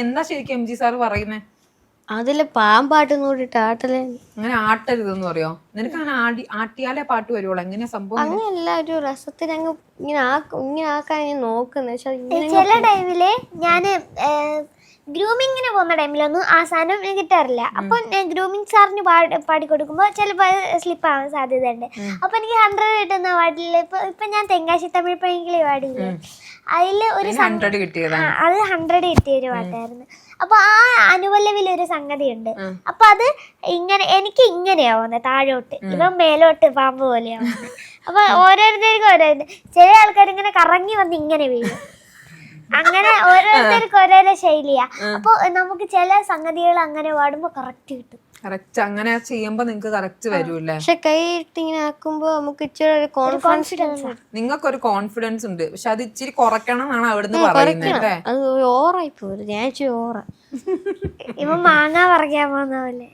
എന്താ ശരിക്കും M G sir പറയുന്നേ? അതില് പാമ്പാട്ട് നോക്കിട്ട് ആട്ടലേ. അങ്ങനെ ആട്ടരുതെന്ന് പറയോ? നിനക്ക് അങ്ങനെ ആട്ടിയാലേ പാട്ട് വരുവുള്ളൂ. എങ്ങനെയാ സംഭവം? അങ്ങനെയല്ല, ഒരു രസത്തിന് അങ്ങ് ഇങ്ങനെ ആക്കാൻ നോക്കുന്നത്. ചില ടൈമില് ഞാന് ഗ്രൂമിങ്ങിന് പോകുന്ന ടൈമിലൊന്നും ആ സാധനം കിട്ടാറില്ല. അപ്പൊ ഗ്രൂമിങ് സാറിന് പാടിക്കൊടുക്കുമ്പോ ചിലപ്പോ സ്ലിപ്പ് ആവാൻ സാധ്യതയുണ്ട്. അപ്പൊ എനിക്ക് 100 കിട്ടുന്ന പാട്ടില് ഇപ്പൊ ഞാൻ തെങ്കാശി തമിഴ് പൈങ്കിളി പാടിയില്ലേ, അതില് ഒരു അത് 100 കിട്ടിയ ഒരു പാട്ടായിരുന്നു. അപ്പൊ ആ അനുപല്ലവിൽ ഒരു സംഗതി ഉണ്ട്. അപ്പൊ അത് ഇങ്ങനെ എനിക്ക് ഇങ്ങനെയാവുന്നത് താഴോട്ട്, ഇവൻ മേലോട്ട് പാമ്പ് പോലെയാവുന്നത്. അപ്പൊ ഓരോരുത്തർക്കും ചില ആൾക്കാർ ഇങ്ങനെ കറങ്ങി വന്ന് ഇങ്ങനെ വീഴും. അങ്ങനെ ഓരോരുത്തർക്കും ഓരോരോ ശൈലിയാ. അപ്പൊ നമുക്ക് ചില സംഗതികൾ അങ്ങനെ പാടുമ്പോ കറക്റ്റ് കിട്ടും. കറക്റ്റ് അങ്ങനെ ചെയ്യുമ്പോ നിങ്ങക്ക് കറക്റ്റ് വരൂല്ലേ? പക്ഷെ കൈയിട്ട് ഇങ്ങനെ ആക്കുമ്പോ നമുക്ക് ഇച്ചിരി ഒരു കോൺഫിഡൻസ്. നിങ്ങൾക്കൊരു കോൺഫിഡൻസ് ഉണ്ട്, പക്ഷെ അത് ഇച്ചിരി കുറയ്ക്കണം എന്നാണ് അവിടുന്ന് പറയുന്നത് അല്ലേ? അത് ഓവറായി പോരും. ഞാൻ ഇച്ചിരി ഓവറ. ഇവ മാങ്ങ പറിക്കാൻ പോകുന്ന പോലെ.